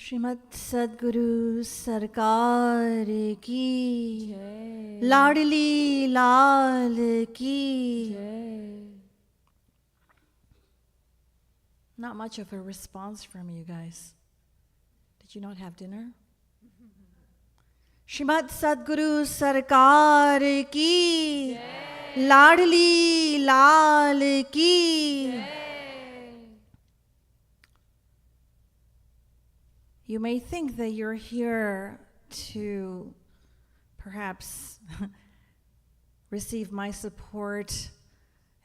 श्रीमद् सद्गुरु सरकार की लाडली लाल की Not much of a response from you guys. Did you not have dinner? Shrimad सद्गुरु सरकार की लाडली लाल की You may think that you're here to perhaps receive my support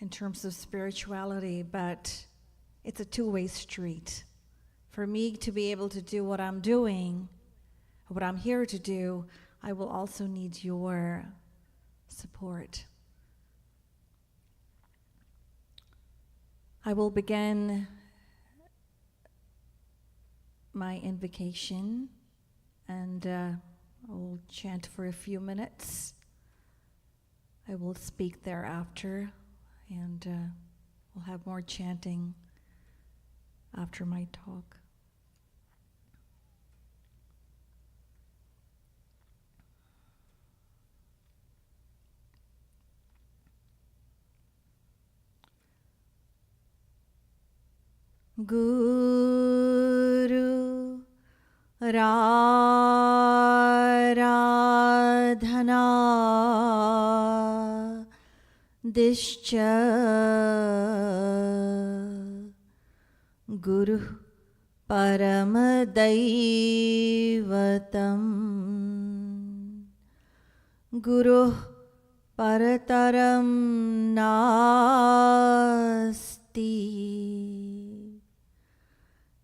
in terms of spirituality, but it's a two-way street. For me to be able to do what I'm doing, what I'm here to do, I will also need your support. I will begin my invocation, and I will chant for a few minutes. I will speak thereafter, and we'll have more chanting after my talk. Guru Radhana Discha Guru Paramadaivatam Guru Parataram Nasti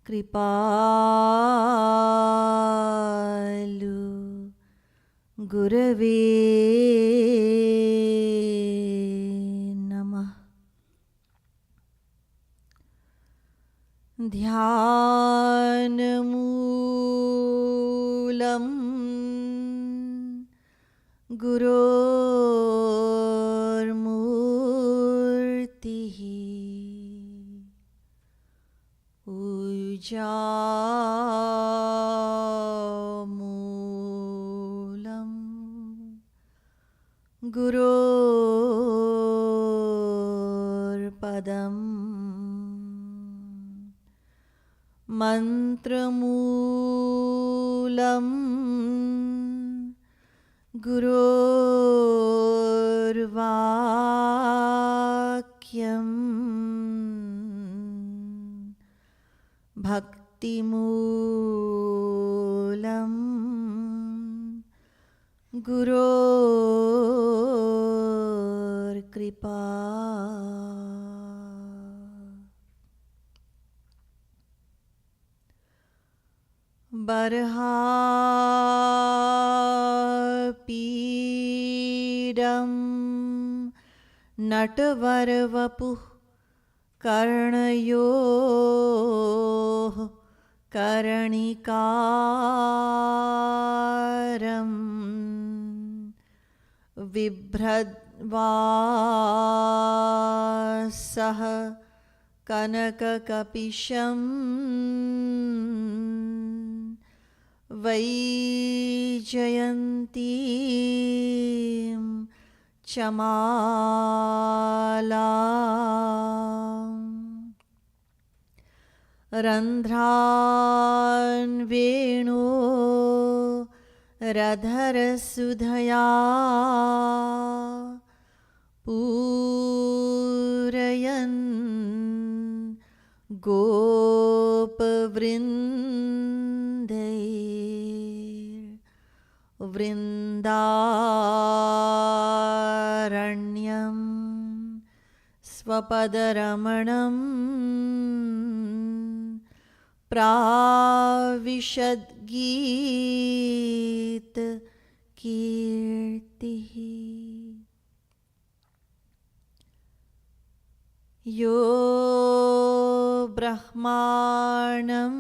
Kripalu Gurave Namah Dhyanamoolam Gururmurtihi Ujamulam Gururpadam Mantramulam Gururvakyam Bhaktimulam Gurur Kripa Barhapidam Natvarvapuh Karnayo Karanikaram Vibhradvasaha Kanakakapisham Vaijayantim Chamalam Randhran Venu Radharasudhaya Purayan Gopavrindair Vrindaranyam Swapadaramanam Pravishad Geet Kirtihi Yo Brahmanam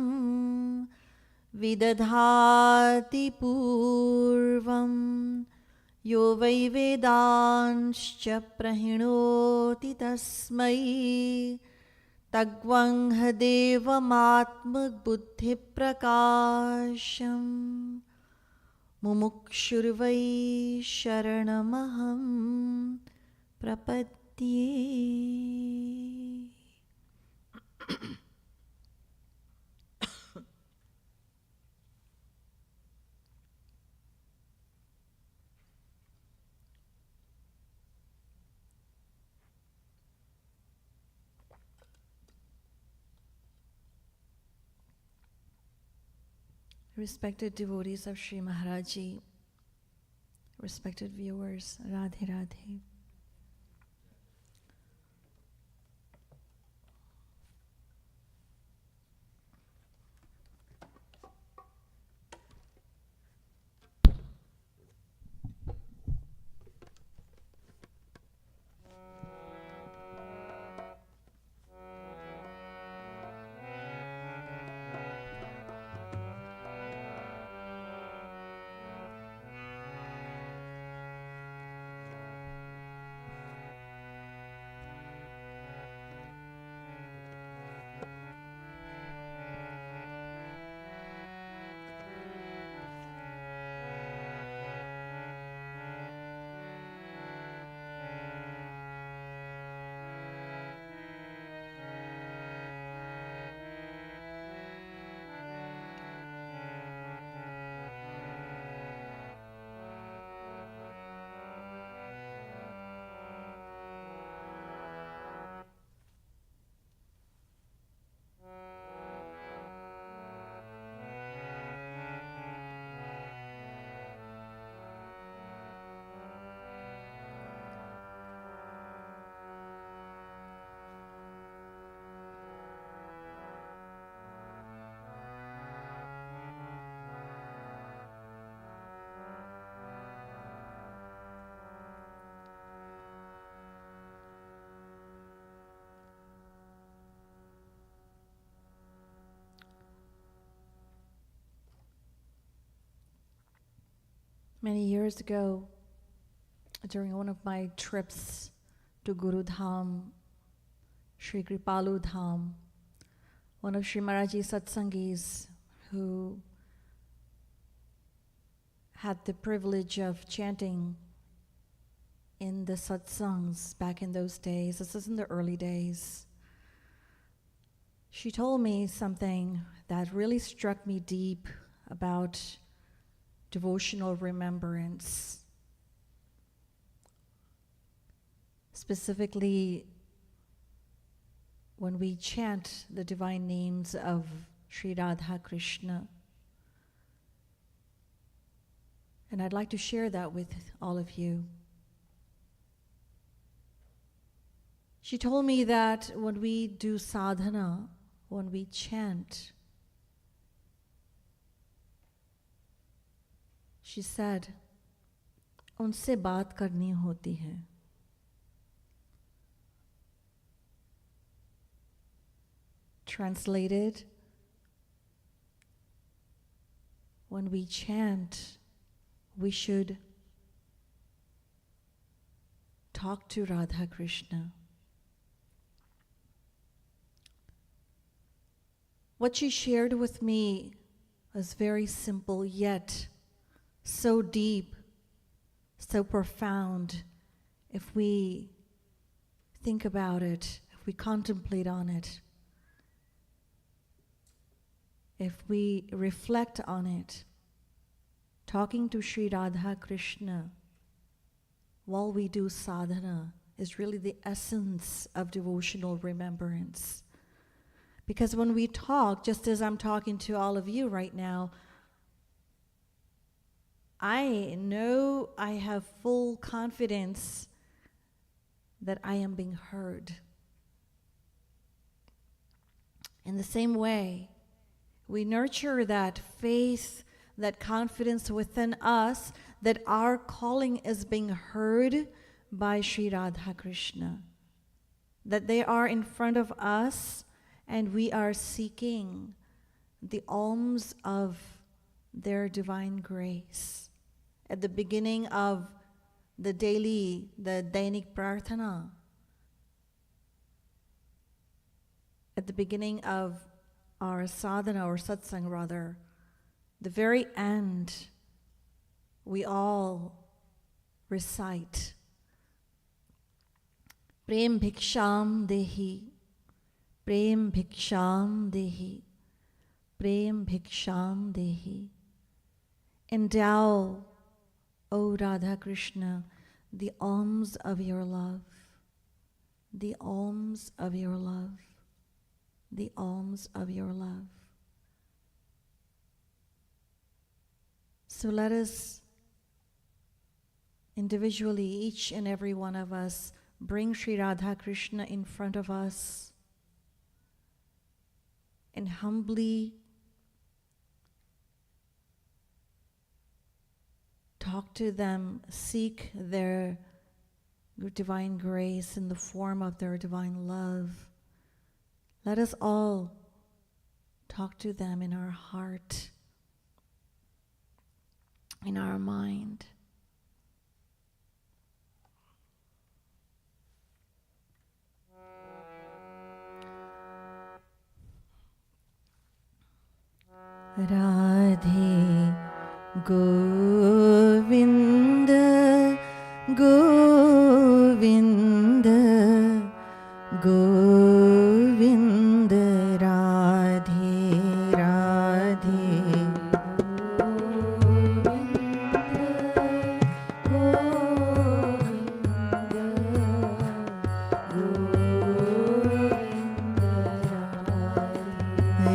Vidadhati Purvam Yo Vai Vedanscha Prahinoti Tasmai Tagvang Devamatma Buddhi Prakasham Mumukshurvai Sharanamaham Prapadye. Respected devotees of Sri Maharaji, respected viewers, Radhe Radhe. Many years ago, during one of my trips to Guru Dham, Sri Kripalu Dham, one of Sri Maharaji's satsangis who had the privilege of chanting in the satsangs back in those days, this is in the early days, she told me something that really struck me deep about devotional remembrance. Specifically, when we chant the divine names of Sri Radha Krishna. And I'd like to share that with all of you. She told me that when we do sadhana, when we chant, she said, उनसे बात करनी होती है. Translated, when we chant, we should talk to Radha Krishna. What she shared with me was very simple, yet so deep, so profound. If we think about it, if we contemplate on it, if we reflect on it, talking to Sri Radha Krishna while we do sadhana is really the essence of devotional remembrance. Because when we talk, just as I'm talking to all of you right now, I know I have full confidence that I am being heard. In the same way, we nurture that faith, that confidence within us that our calling is being heard by Sri Radha Krishna, that they are in front of us and we are seeking the alms of their divine grace. At the beginning of the Dainik Prarthana, at the beginning of our sadhana, or satsang rather, the very end, we all recite Prem Bhiksham Dehi, Prem Bhiksham Dehi, Prem Bhiksham Dehi. Endow, O Radha Krishna, the alms of your love, the alms of your love, the alms of your love. So let us individually, each and every one of us, bring Sri Radha Krishna in front of us and humbly talk to them, seek their divine grace in the form of their divine love. Let us all talk to them in our heart, in our mind. Radhe Govinda, Govinda, Govinda, Radhe, Radhe.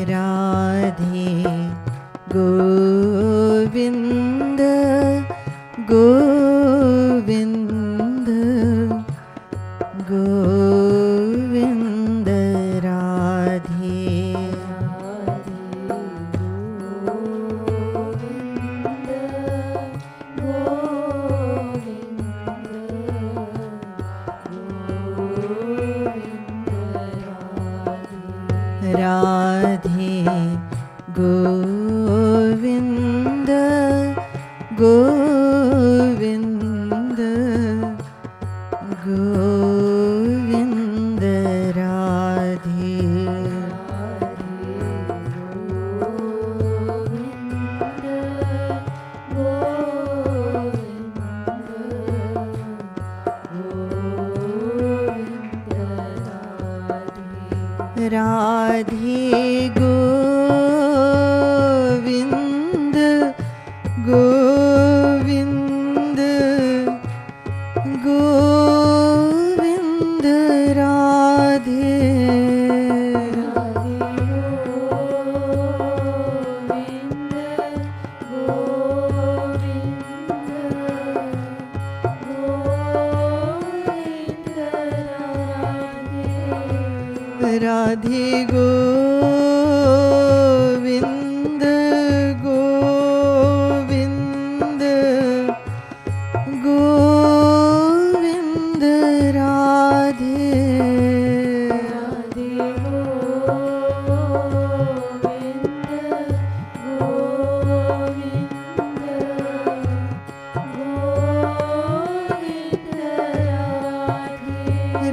Radhe Govinda, Govinda, Govinda, Radhe, Radhe Govinda, Govinda, Govinda, Radhe, Radhe Govinda, Govinda, Govinda, Radhe, Radhe Govinda, Govinda, Govinda, Radhe,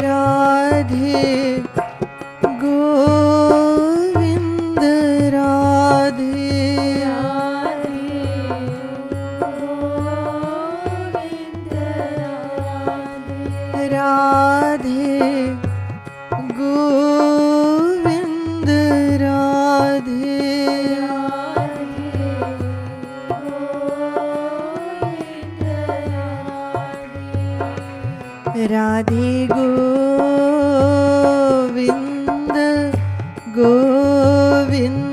Radhe Govinda, Radhe, Radhe Govinda, Radhe, Radhe Govinda, Govinda,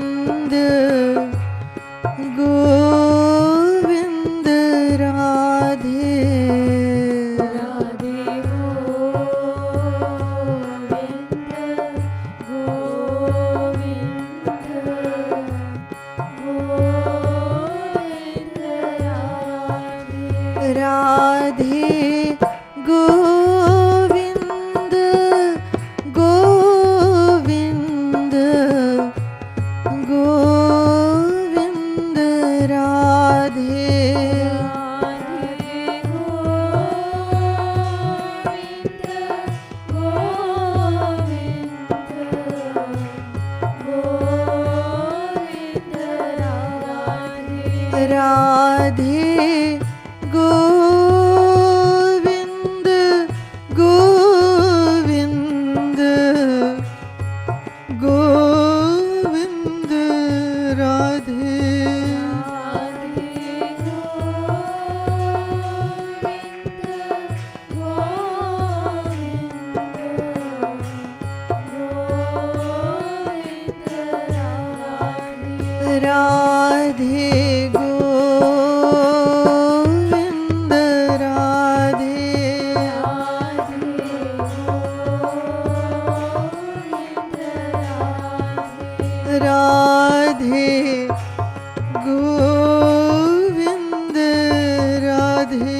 Govinda, Radhe, Radhe Govinda, Govinda, Govinda, Radhe, Radhe Govind Govind Govind Radhe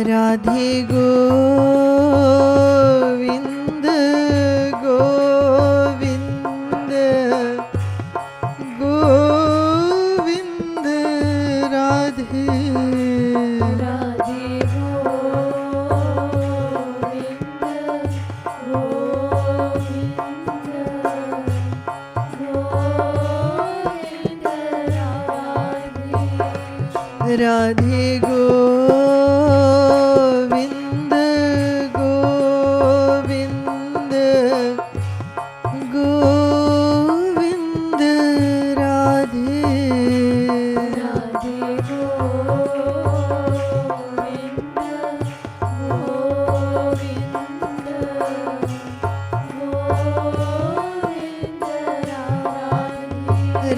Radhe Govind Govind Govind Radhe Radhe Govind Govind Govind Radhe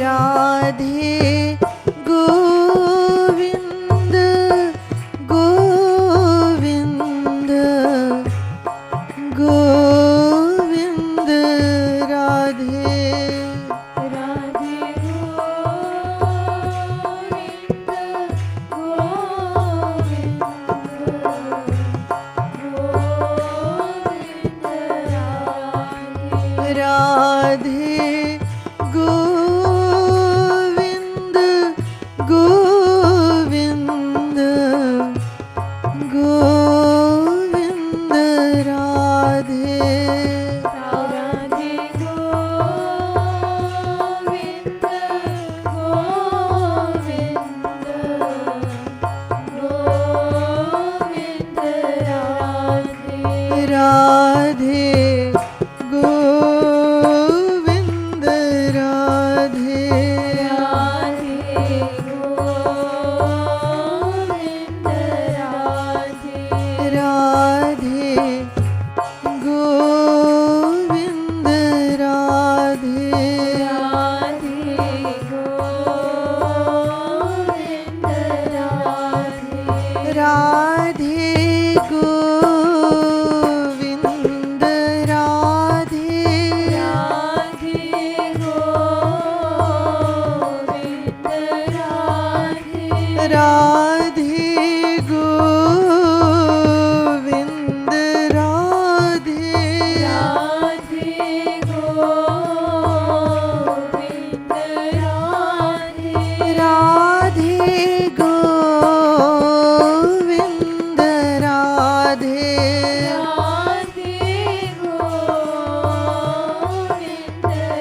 Radhe Govind Govind Govind Radhe Radhe Govind Govind Radhe Govind Radhe Radhe Govind Radhe Radhe Govind Radhe Radhe Govind Radhe Radhe Govind Radhe Radhe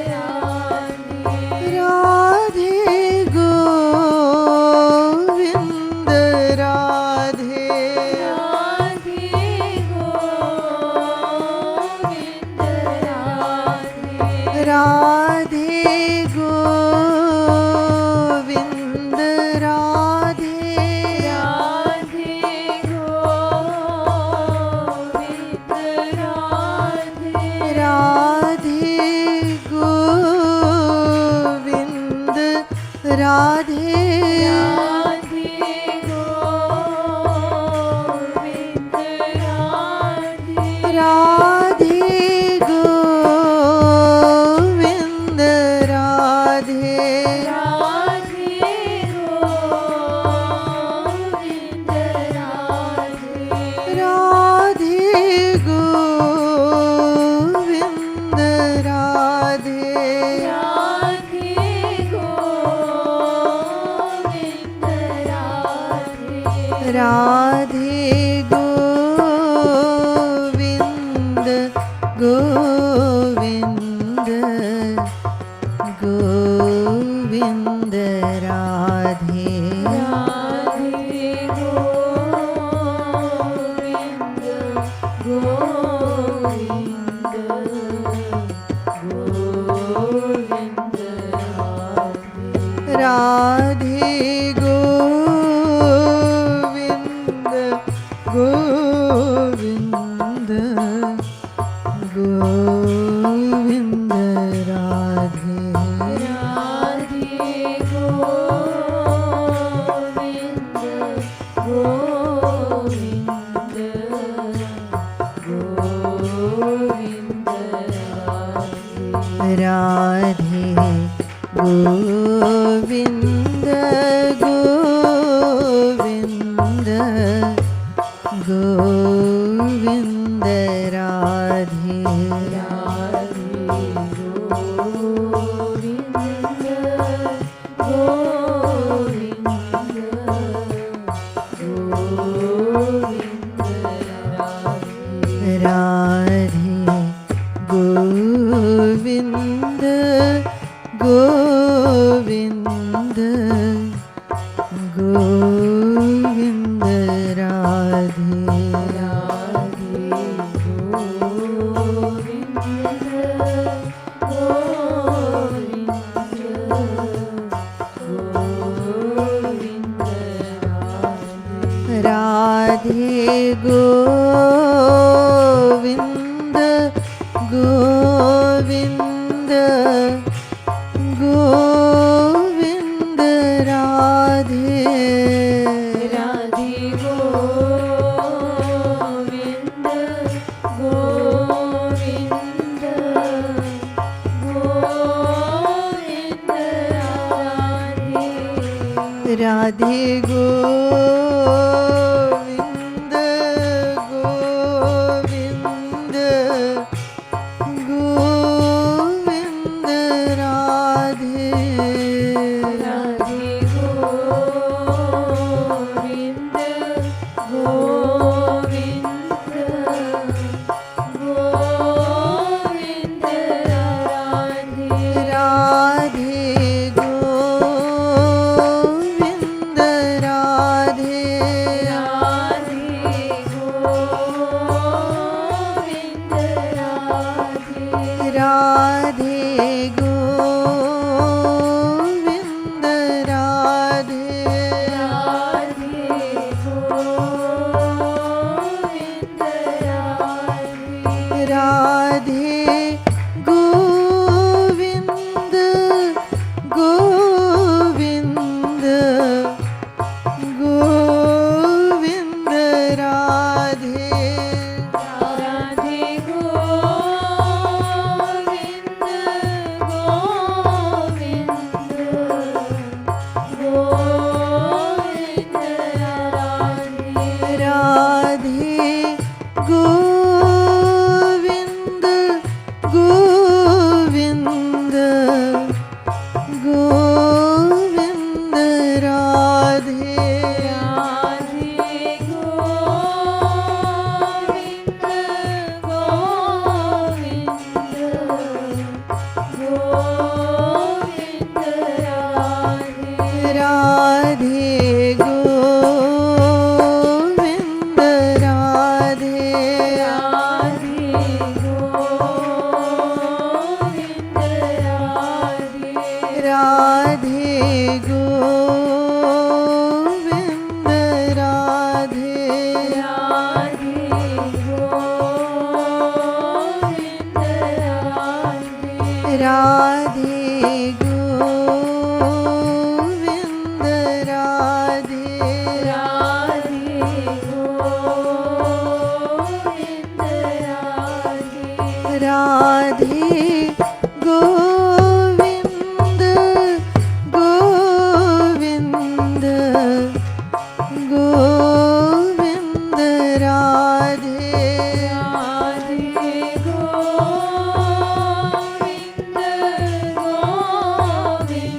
Govind Radhe Radhe Govind Radhe Radhe Govind Radhe Radhe Govind Radhe Radhe Govind Radhe Radhe Govind Govind Govind Radhe Radhe Govind Govind Govind Govind Govind Radhe Radhe Govind Govind Govind Radhe Govind Govind Govind Radhe Radhe Govind Govind Radhe Govind Govind Govind Radhe Radhe Govind Govind Govind Radhe Radhe Govind Govind Govind Radhe Radhe Govind Govind Govind Radhe Radhe Govind Radhe Radhe Govind Radhe Govind Radhe Radhe Govind Radhe Govind Govind Govind Radhe Radhe Govind Govind Govind Radhe Govind Govind Govind Radhe Radhe Govind Govind Govind Radhe Govind Radhe Radhe Govind Radhe Govind Radhe Radhe Govind Radhe Govind Radhe Radhe Govind Radhe Govind Govind Govind Radhe Radhe Govind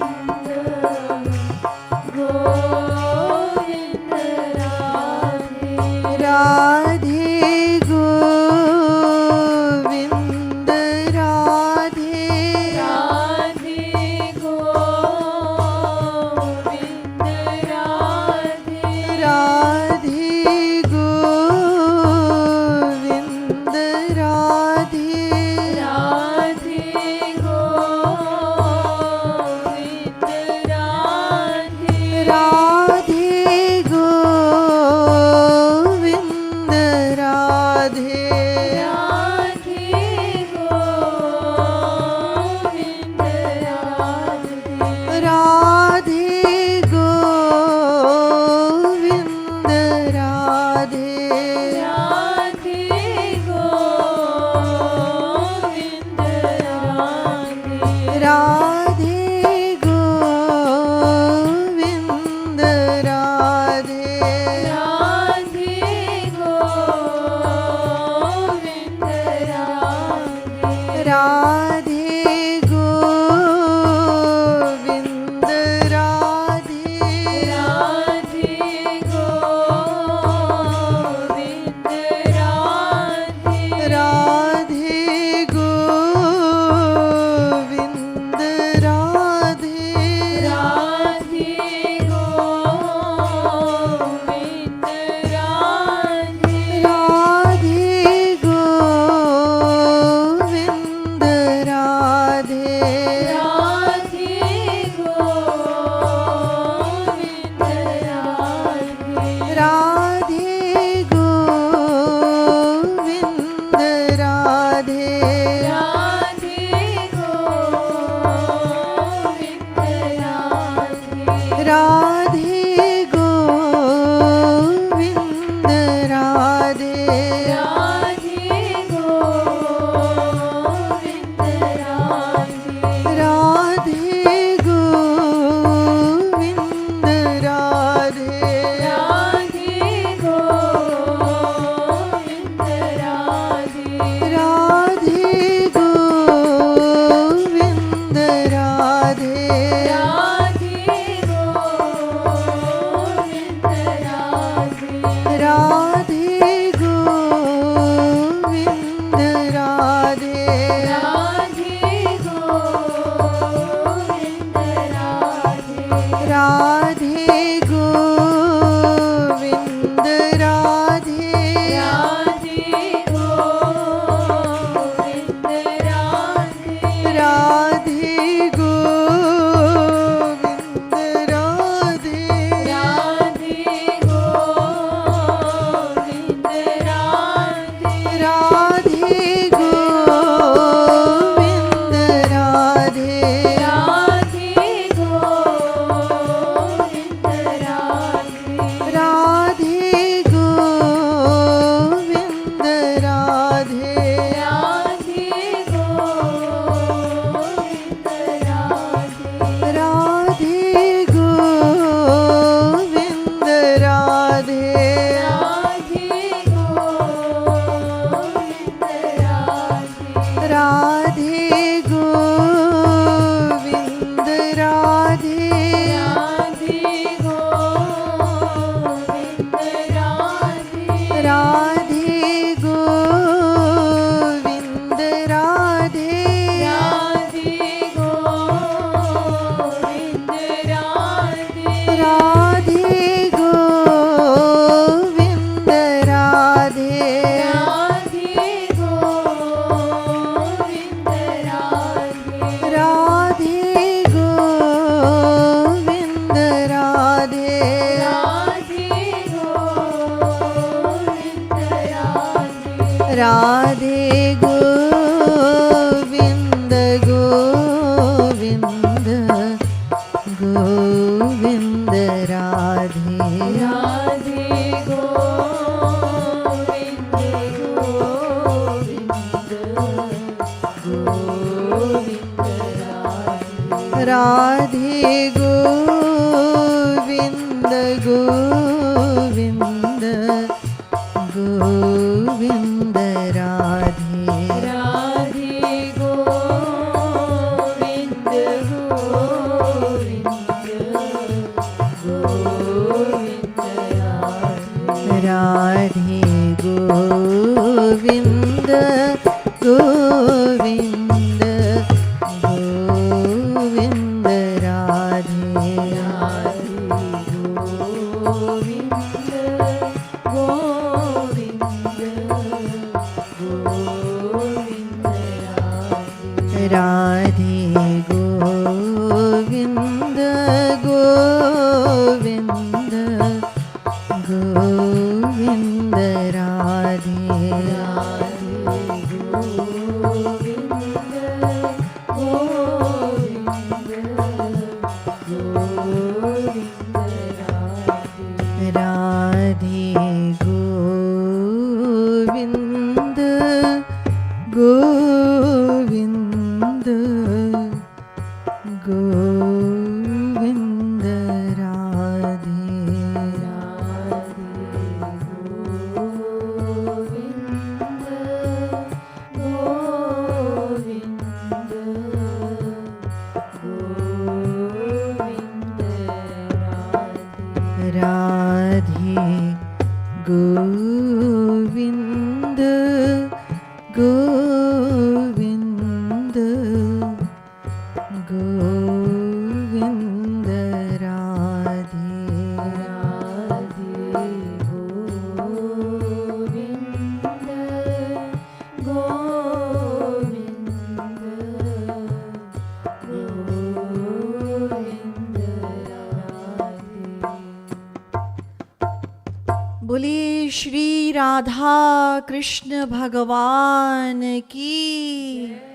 बोलिए श्री राधा कृष्ण भगवान की।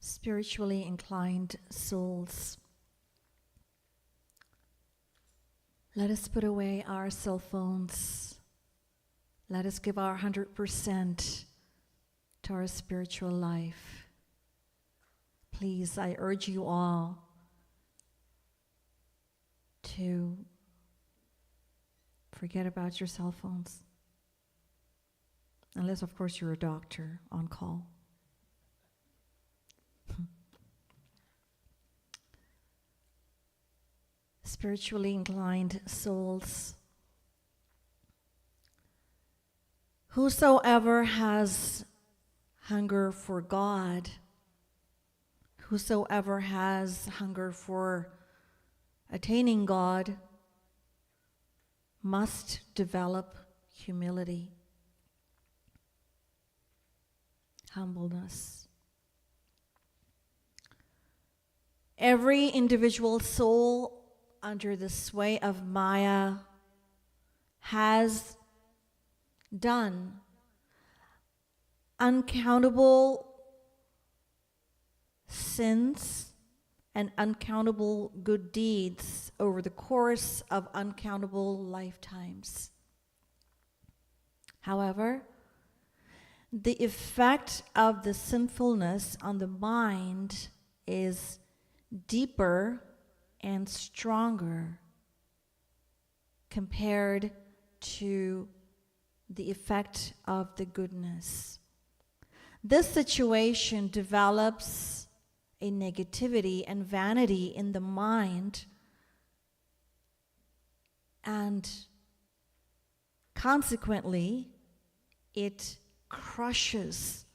Spiritually inclined souls, let us put away our cell phones. Let us give our 100% to our spiritual life. Please, I urge you all to forget about your cell phones. Unless, of course, you're a doctor on call. Spiritually inclined souls, whosoever has hunger for God, whosoever has hunger for attaining God, must develop humility, humbleness. Every individual soul under the sway of Maya has done uncountable sins and uncountable good deeds over the course of uncountable lifetimes. However, the effect of the sinfulness on the mind is deeper and stronger compared to the effect of the goodness. This situation develops a negativity and vanity in the mind, and consequently, it crushes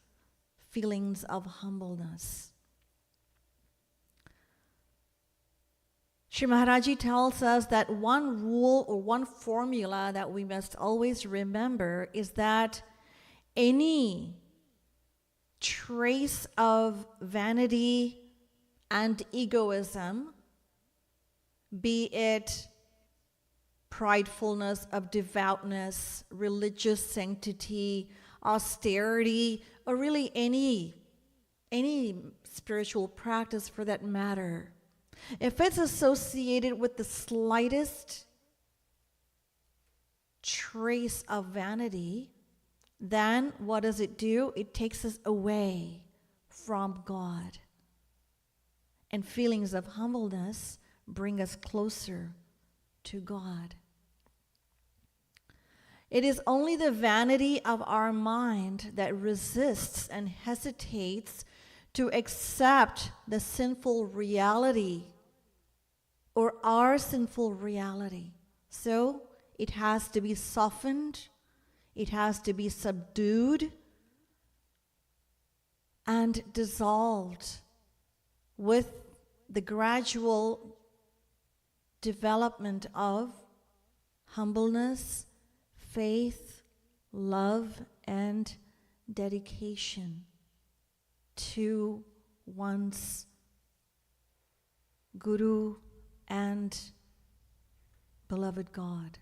feelings of humbleness. Shri Maharaji tells us that one rule or one formula that we must always remember is that any trace of vanity and egoism, be it pridefulness of devoutness, religious sanctity, austerity, or really any spiritual practice for that matter, if it's associated with the slightest trace of vanity, then what does it do? It takes us away from God. And feelings of humbleness bring us closer to God. It is only the vanity of our mind that resists and hesitates to accept the sinful reality or our sinful reality. So it has to be softened, it has to be subdued and dissolved with the gradual development of humbleness, faith, love, and dedication to one's Guru and beloved God.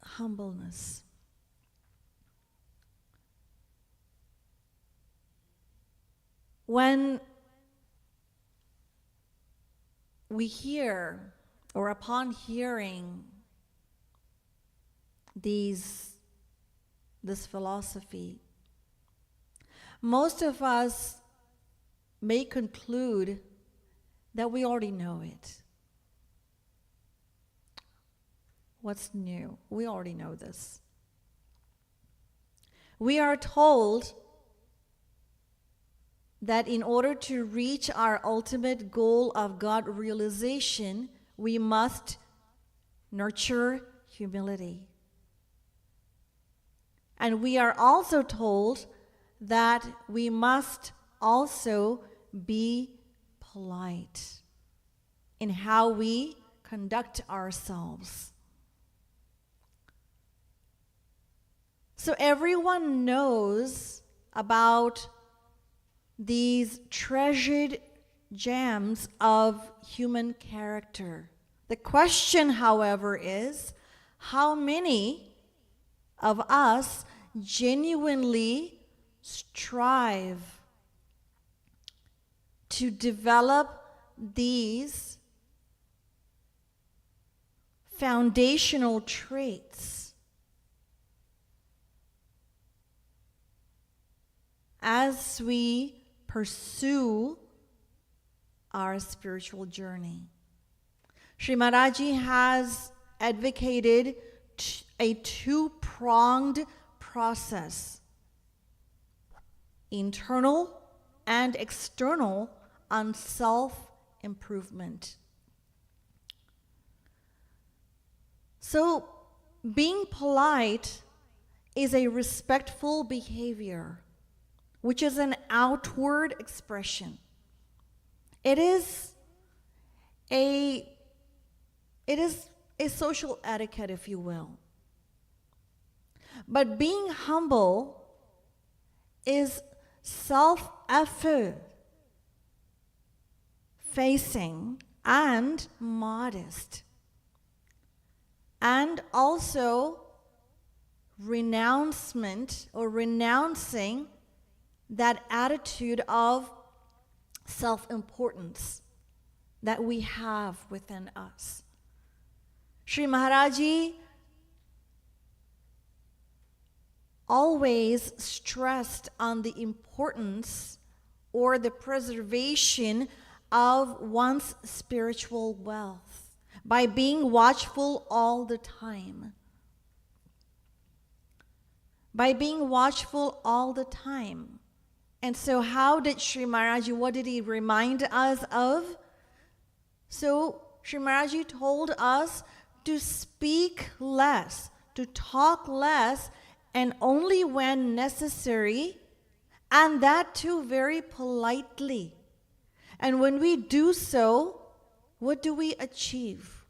Humbleness. When we hear, or upon hearing this philosophy, most of us may conclude that we already know it. What's new? We already know this. We are told that in order to reach our ultimate goal of God realization, we must nurture humility. And we are also told that we must also be polite in how we conduct ourselves. So everyone knows about these treasured gems of human character. The question, however, is how many of us genuinely strive to develop these foundational traits as we pursue our spiritual journey. Sri Maharaji has advocated a two-pronged process, internal and external, on self-improvement. So, being polite is a respectful behavior, which is an outward expression. It is a social etiquette, if you will. But being humble is self-effort facing and modest, and also renouncing that attitude of self-importance that we have within us. Sri Maharaji always stressed on the importance or the preservation of one's spiritual wealth by being watchful all the time. By being watchful all the time. And so how did Sri Maharaji, what did he remind us of? So Sri Maharaji told us to speak less, to talk less, and only when necessary, and that too very politely. And when we do so, what do we achieve?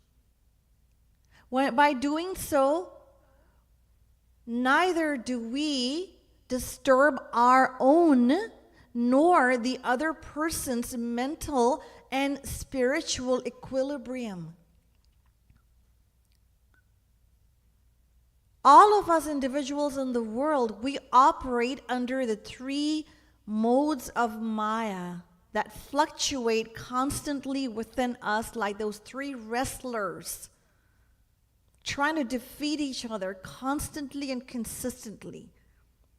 By doing so, neither do we disturb our own nor the other person's mental and spiritual equilibrium. All of us individuals in the world, we operate under the three modes of Maya that fluctuate constantly within us like those three wrestlers trying to defeat each other constantly and consistently.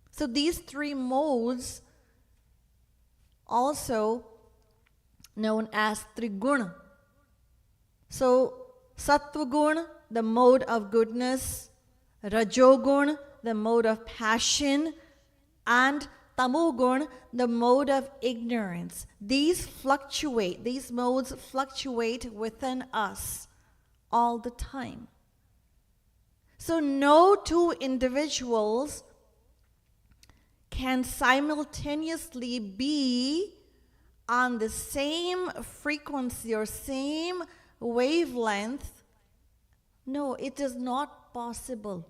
So these three modes, also known as Triguna. So Sattva-gun, the mode of goodness, Rajogun, the mode of passion, and Tamogun, the mode of ignorance. These modes fluctuate within us all the time. So no two individuals can simultaneously be on the same frequency or same wavelength. No, it is not possible.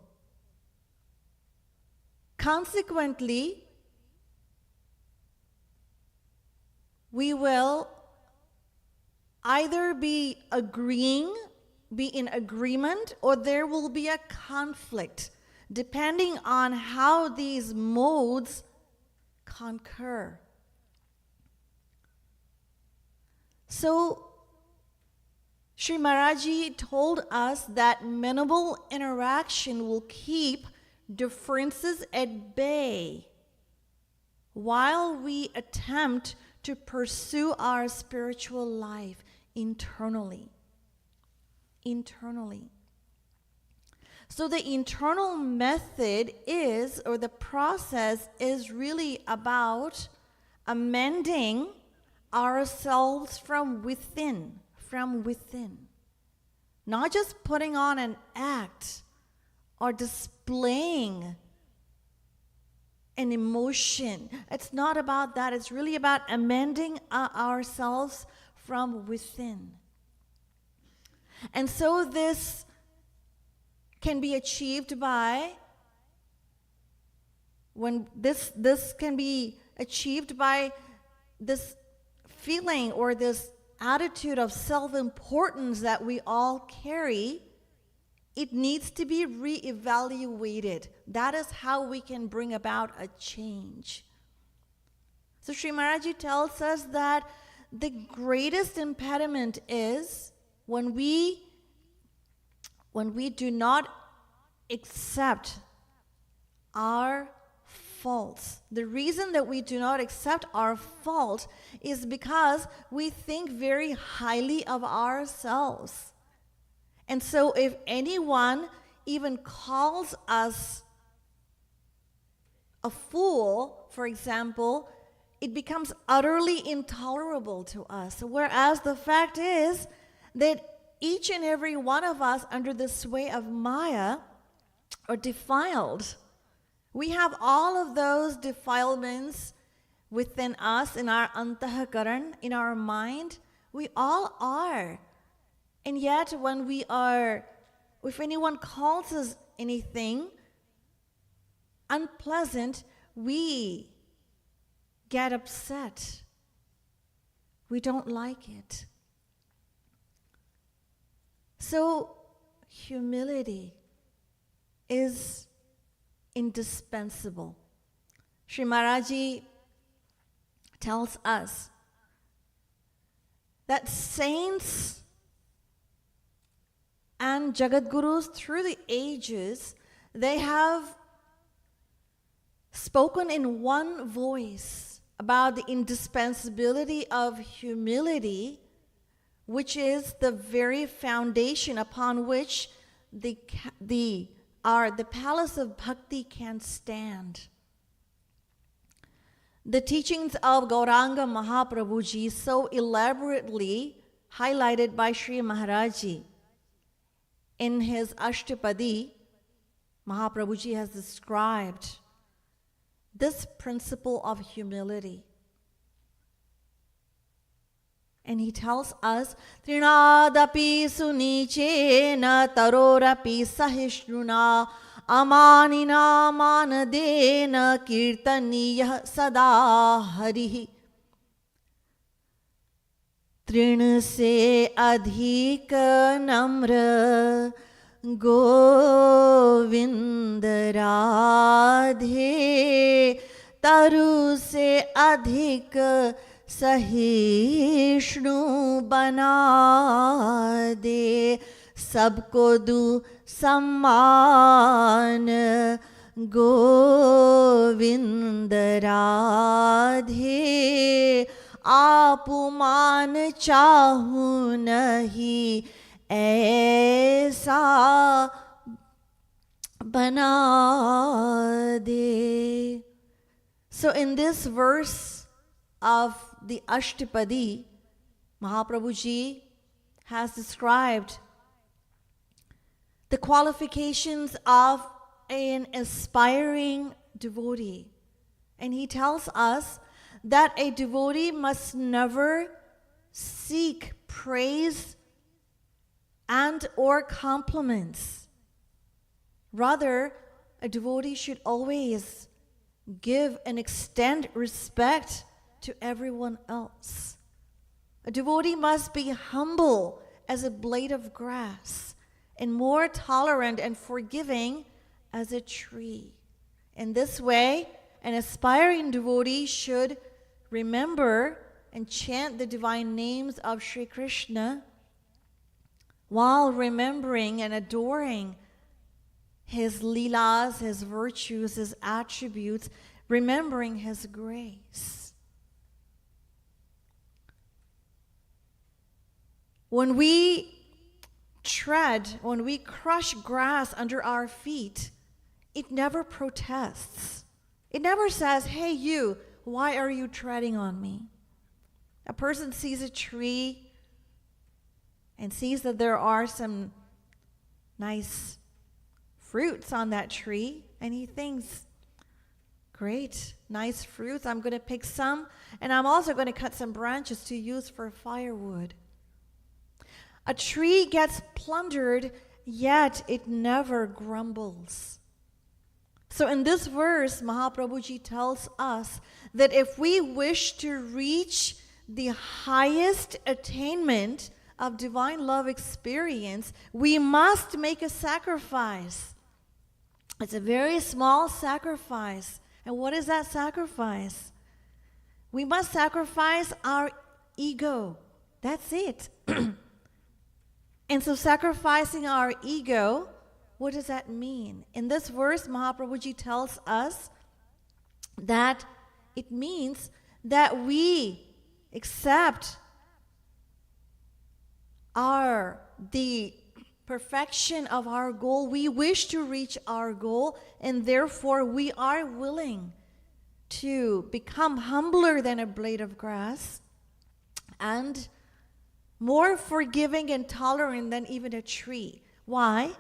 Consequently, we will either be in agreement, or there will be a conflict, depending on how these modes concur. So, Sri Maharaji told us that minimal interaction will keep differences at bay while we attempt to pursue our spiritual life internally. So the internal method is, or the process is really about amending ourselves from within, not just putting on an act or displaying an emotion. It's not about that. It's really about amending ourselves from within. And so this can be achieved by this can be achieved by this feeling or this attitude of self-importance that we all carry. It needs to be reevaluated. That is how we can bring about a change. So Sri Maharaji tells us that the greatest impediment is when we do not accept our faults. The reason that we do not accept our fault is because we think very highly of ourselves. And so if anyone even calls us a fool, for example, it becomes utterly intolerable to us. Whereas the fact is that each and every one of us under the sway of Maya are defiled. We have all of those defilements within us, in our antahakaran, in our mind. We all are. And yet when if anyone calls us anything unpleasant, we get upset. We don't like it. So humility is indispensable. Sri Maharaji tells us that saints and Jagadgurus through the ages, they have spoken in one voice about the indispensability of humility, which is the very foundation upon which the palace of bhakti can stand. The teachings of Gauranga Mahaprabhuji, so elaborately highlighted by Sri Maharaji in his Ashtapadi, Mahaprabhuji has described this principle of humility. And he tells us, Trinadapi sunichena tarorapi sahishruna amanina manadena kirtaniyah sada harihi. Trin se adhik namra govind radhe taru se adhik सहिष्णु बना दे सबको दू सम्मान गोविंद राधे आपुमान चाहूं नहीं ऐसा बना दे. So in this verse of the Ashtapadi, Mahaprabhuji has described the qualifications of an aspiring devotee. And he tells us that a devotee must never seek praise and or compliments. Rather, a devotee should always give and extend respect to everyone else. A devotee must be humble as a blade of grass and more tolerant and forgiving as a tree. In this way, an aspiring devotee should remember and chant the divine names of Sri Krishna while remembering and adoring his leelas, his virtues, his attributes, remembering his grace. When we crush grass under our feet, it never protests. It never says, hey you, why are you treading on me? A person sees a tree and sees that there are some nice fruits on that tree, and he thinks, great, nice fruits. I'm going to pick some, and I'm also going to cut some branches to use for firewood. A tree gets plundered, yet it never grumbles. So in this verse, Mahaprabhuji tells us that if we wish to reach the highest attainment of divine love experience, we must make a sacrifice. It's a very small sacrifice. And what is that sacrifice? We must sacrifice our ego. That's it. And so sacrificing our ego, what does that mean? In this verse, Mahaprabhuji tells us that it means that we accept the perfection of our goal. We wish to reach our goal, and therefore we are willing to become humbler than a blade of grass and more forgiving and tolerant than even a tree. Why?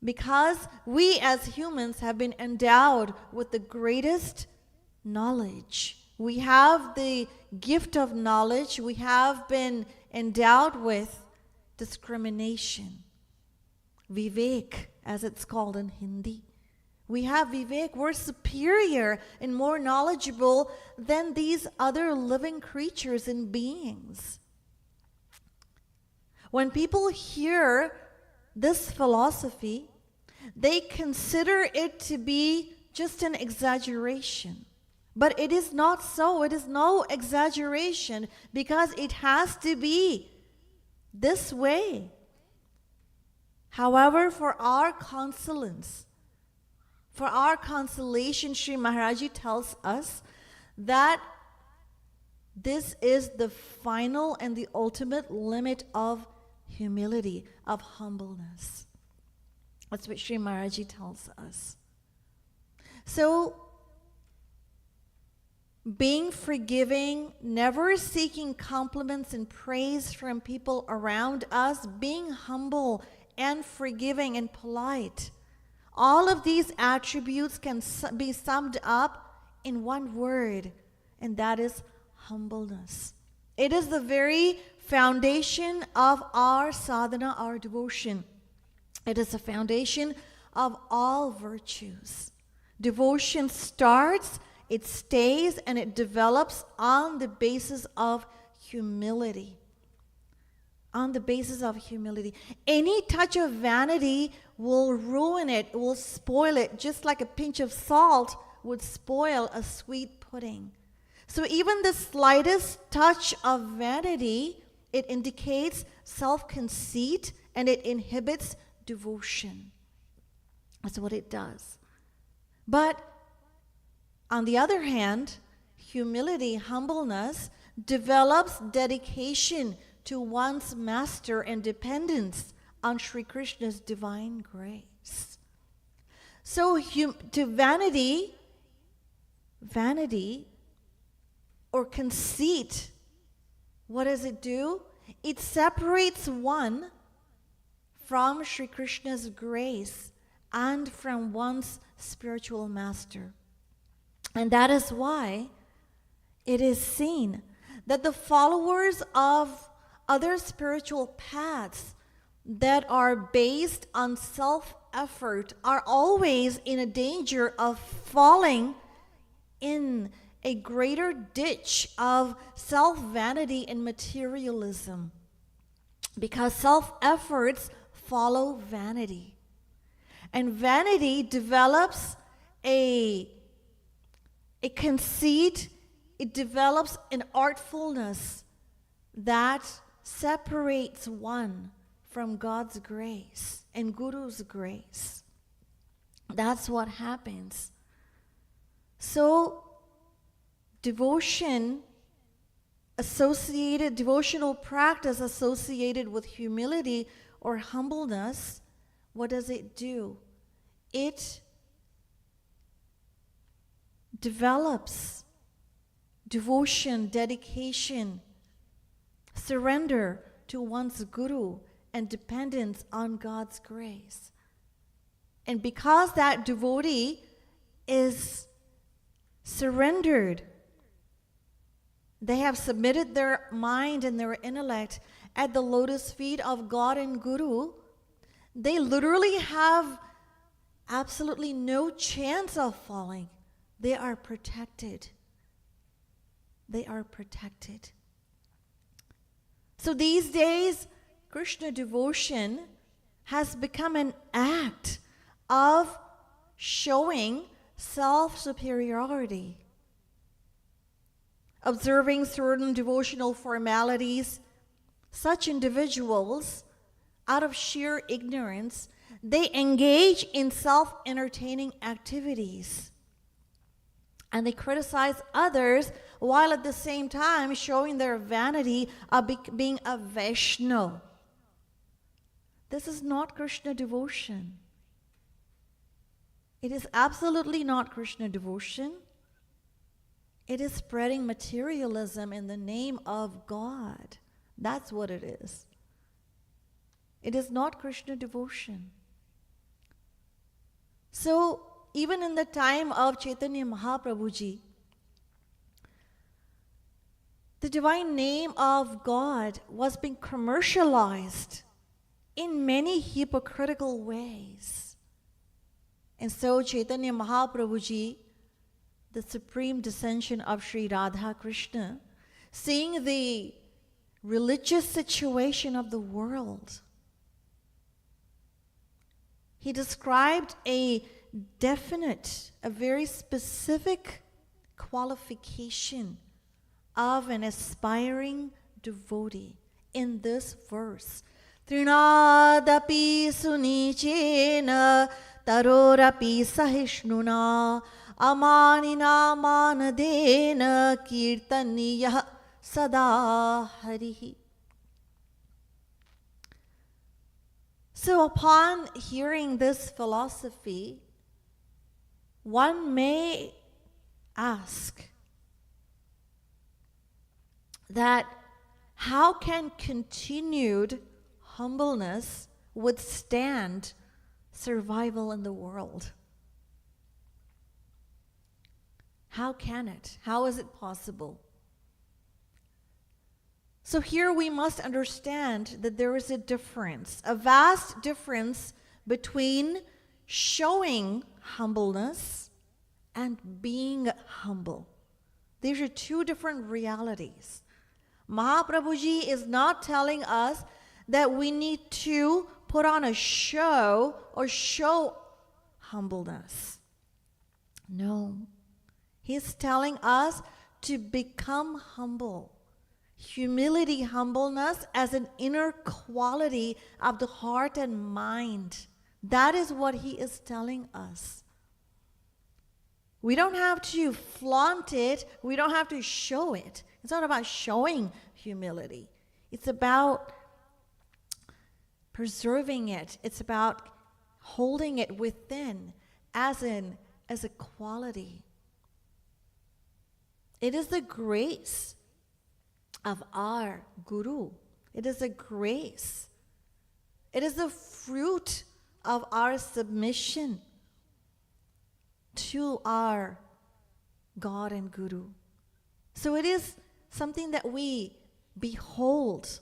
Because we as humans have been endowed with the greatest knowledge. We have the gift of knowledge. We have been endowed with discrimination. Vivek, as it's called in Hindi. We have Vivek. We're superior and more knowledgeable than these other living creatures and beings. When people hear this philosophy, they consider it to be just an exaggeration. But it is not so. It is no exaggeration, because it has to be this way. However, for our consolence, for our consolation, Sri Maharaji tells us that this is the final and the ultimate limit of humility, of humbleness. That's what Sri Maharaji tells us. So, being forgiving, never seeking compliments and praise from people around us, being humble and forgiving and polite. All of these attributes can be summed up in one word, and that is humbleness. It is the very foundation of our sadhana, our devotion. It is the foundation of all virtues. Devotion starts, it stays, and it develops on the basis of humility. On the basis of humility. Any touch of vanity will ruin it, will spoil it, just like a pinch of salt would spoil a sweet pudding. So even the slightest touch of vanity, it indicates self-conceit, and it inhibits devotion. That's what it does. But on the other hand, humility, humbleness, develops dedication to one's master and dependence on Sri Krishna's divine grace. So to vanity or conceit, what does it do? It separates one from Sri Krishna's grace and from one's spiritual master. And that is why it is seen that the followers of other spiritual paths that are based on self-effort are always in a danger of falling in a greater ditch of self-vanity and materialism, because self-efforts follow vanity. And vanity develops a conceit, it develops an artfulness that separates one from God's grace and Guru's grace. That's what happens. So, devotional practice associated with humility or humbleness, what does it do? It develops devotion, dedication, surrender to one's guru and dependence on God's grace. And because that devotee is surrendered, they have submitted their mind and their intellect at the lotus feet of God and Guru, they literally have absolutely no chance of falling. They are protected. They are protected. So these days, Krishna devotion has become an act of showing self-superiority. Observing certain devotional formalities, such individuals, out of sheer ignorance, they engage in self-entertaining activities. And they criticize others while at the same time showing their vanity of being a Vaishnava. This is not Krishna devotion. It is absolutely not Krishna devotion. It is spreading materialism in the name of God. That's what it is. It is not Krishna devotion. So, even in the time of Chaitanya Mahaprabhuji, the divine name of God was being commercialized in many hypocritical ways. And so Chaitanya Mahaprabhuji, the supreme descension of Sri Radha Krishna, seeing the religious situation of the world, he described a definite, a very specific qualification of an aspiring devotee in this verse. Trinadapi sunichena tarorapi sahishnuna amanina manadena kirtaniyah sada harihi. So upon hearing this philosophy, one may ask that how can continued humbleness withstand survival in the world? How can it? How is it possible? So here we must understand that there is a difference, a vast difference between showing humbleness and being humble. These are two different realities. Mahaprabhuji is not telling us that we need to put on a show or show humbleness. No. He's telling us to become humble. Humility, humbleness as an inner quality of the heart and mind. That is what he is telling us. We don't have to flaunt it. We don't have to show it. It's not about showing humility. It's about preserving it. It's about holding it within as a quality. It is the grace of our Guru. It is a grace. It is the fruit of our submission to our God and Guru. So it is something that we behold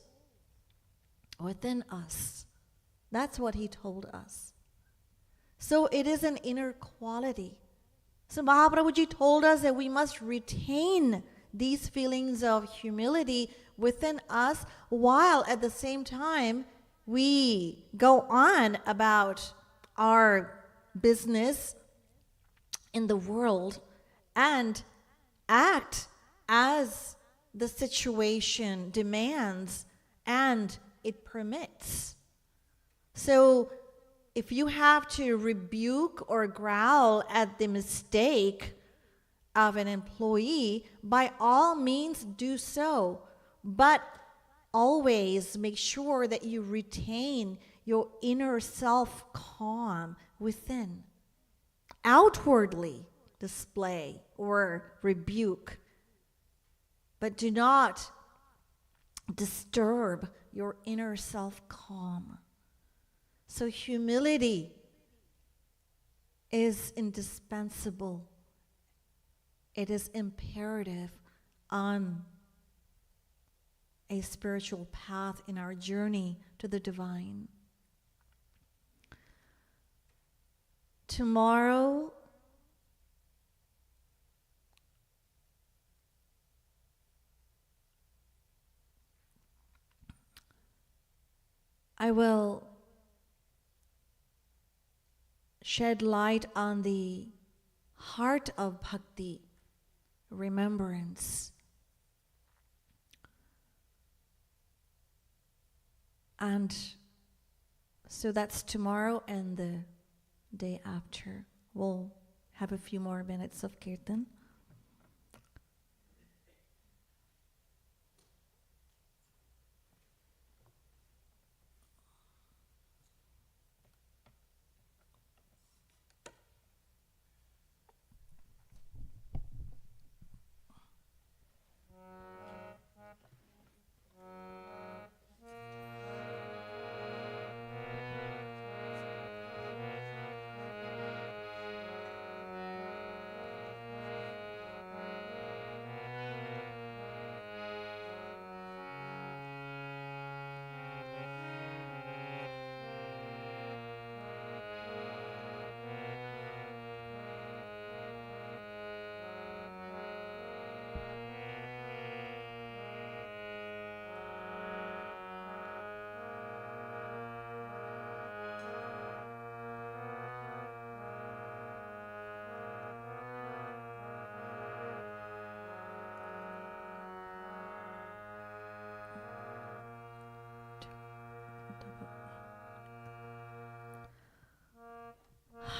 within us. That's what he told us. So it is an inner quality. So Mahaprabhuji told us that we must retain these feelings of humility within us while at the same time we go on about our business in the world and act as the situation demands and it permits. So if you have to rebuke or growl at the mistake of an employee, by all means do so. But always make sure that you retain your inner self-calm within. Outwardly display or rebuke, but do not disturb your inner self calm. So humility is indispensable. It is imperative on a spiritual path in our journey to the divine. Tomorrow, I will shed light on the heart of bhakti, remembrance. And so that's tomorrow, and the day after we'll have a few more minutes of kirtan.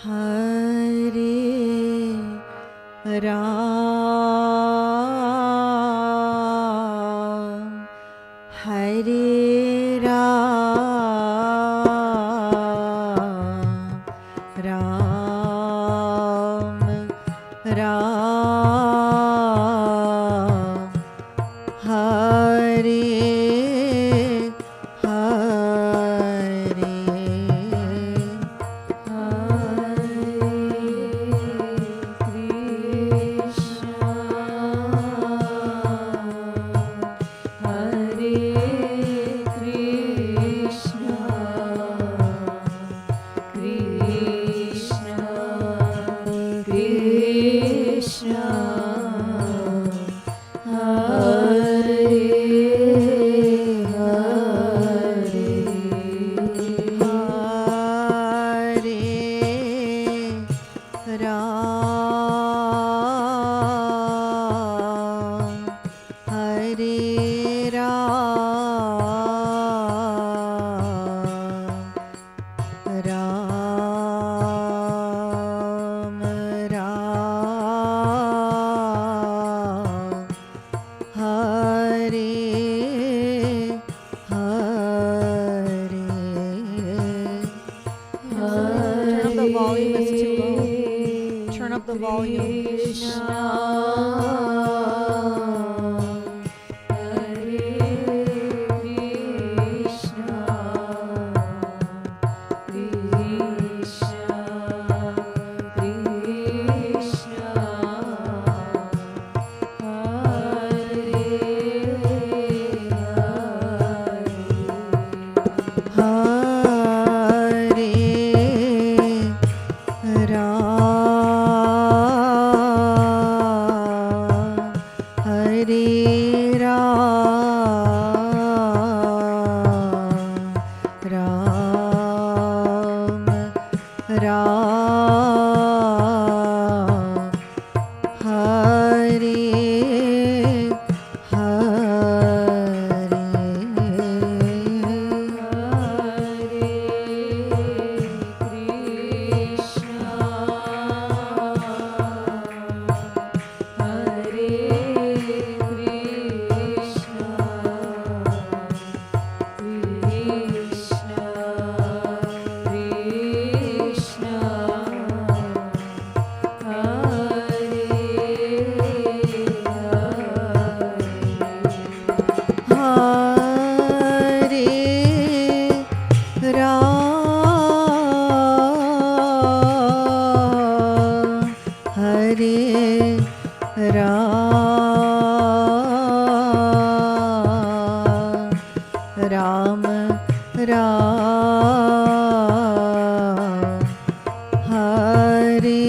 Hare Ram, Hare Ram, Ram Ram, Hare Ram, Hare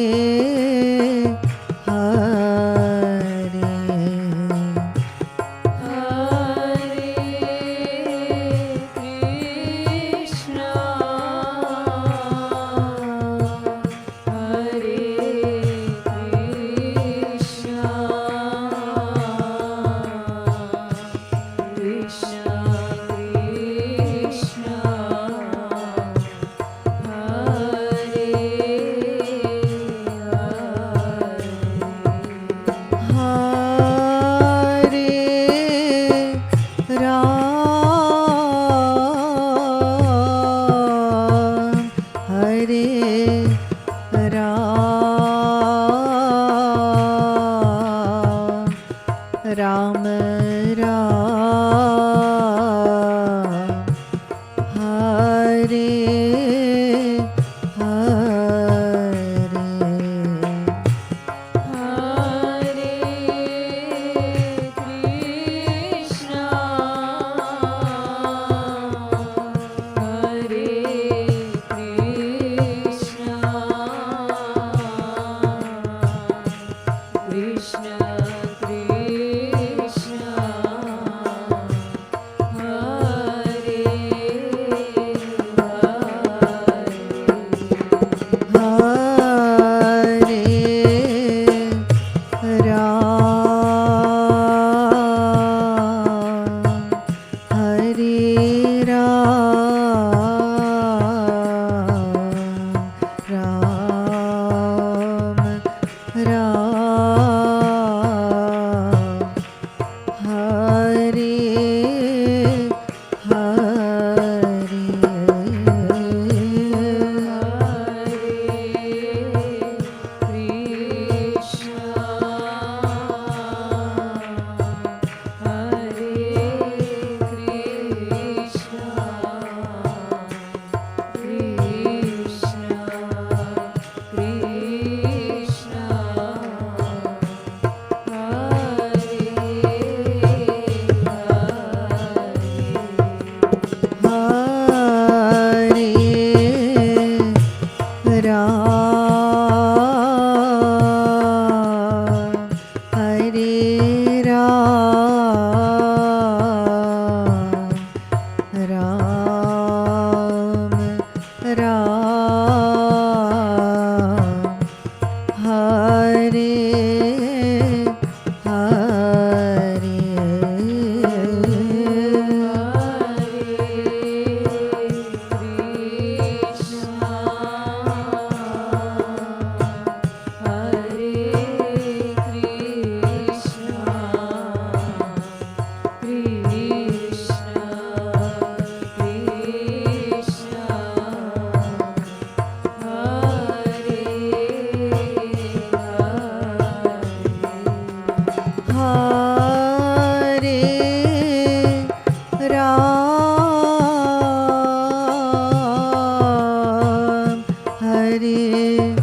Hare,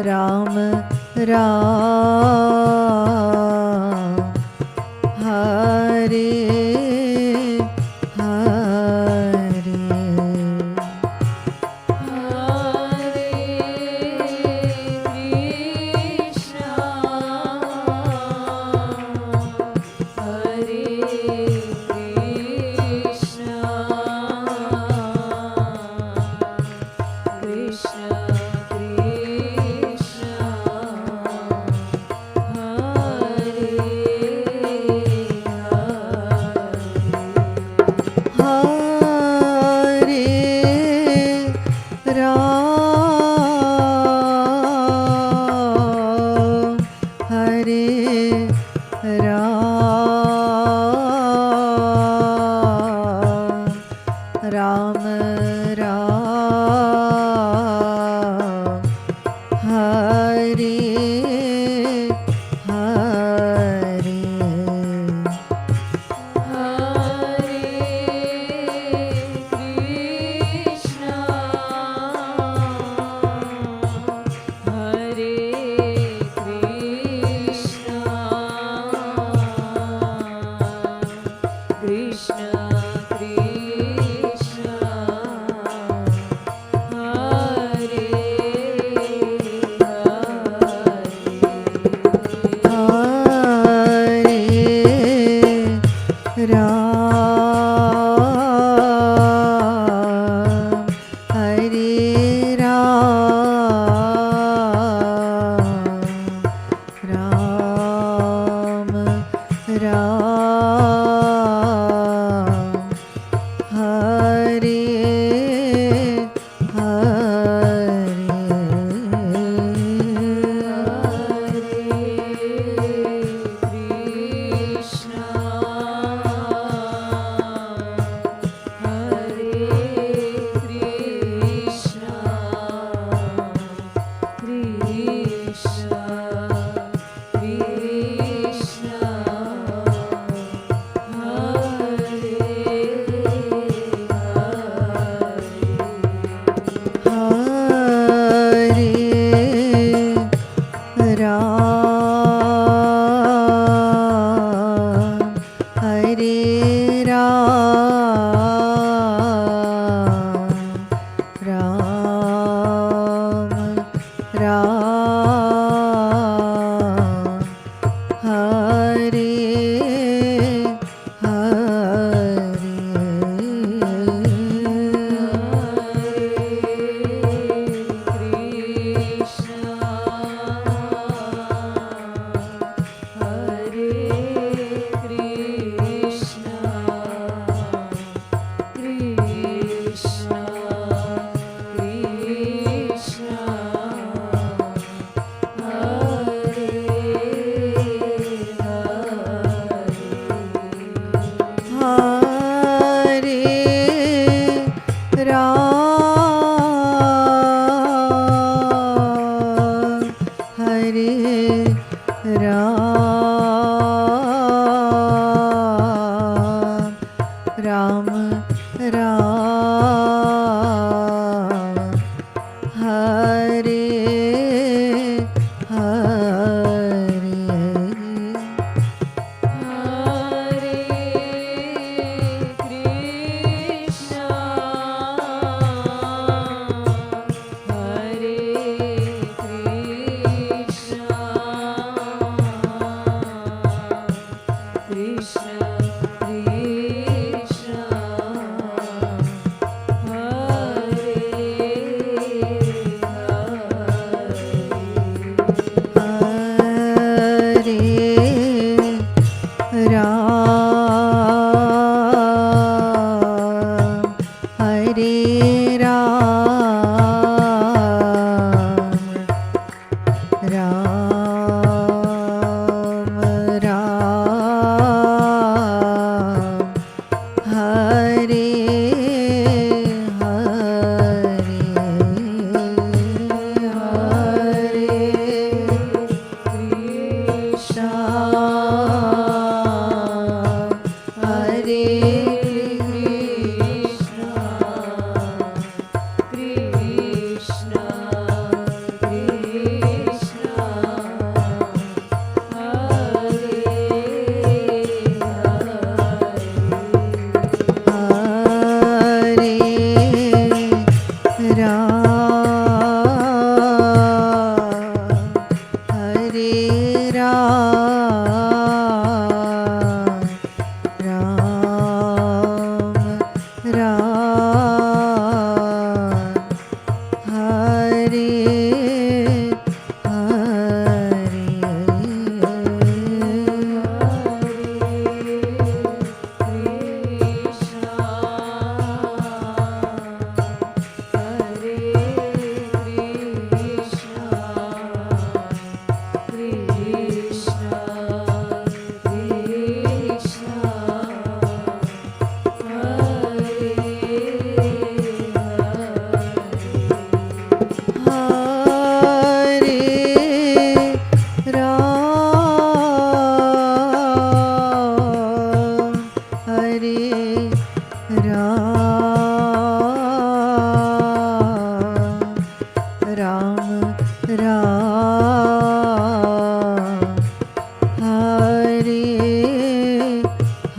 Ram, Hare Krishna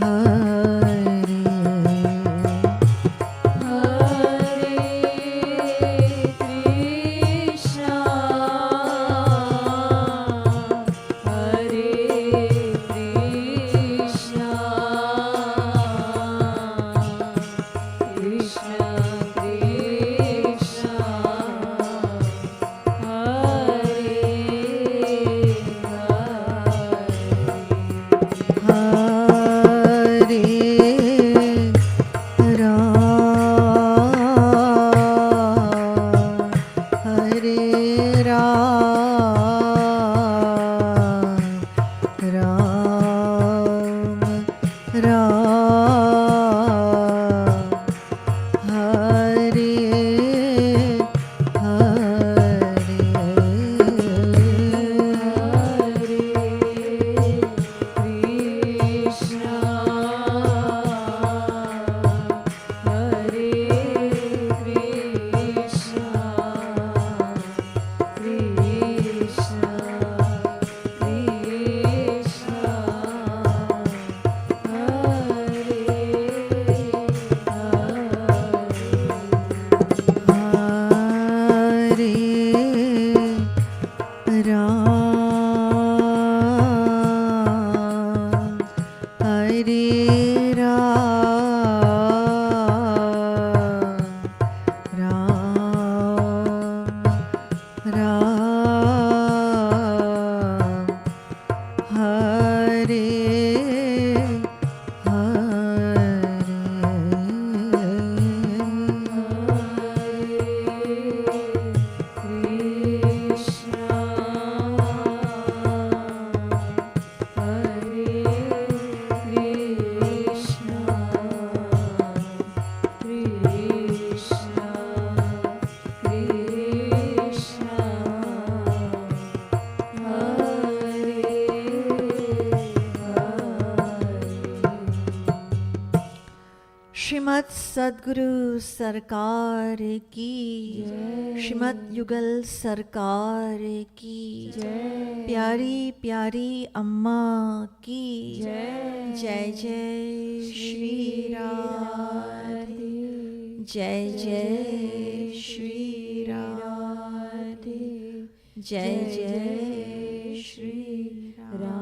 Hare Shrimad सद्गुरु सरकार की, श्रीमद् युगल सरकार की, प्यारी प्यारी अम्मा की जय जय श्री राधे, जय जय श्री राधे, जय जय श्री राधे।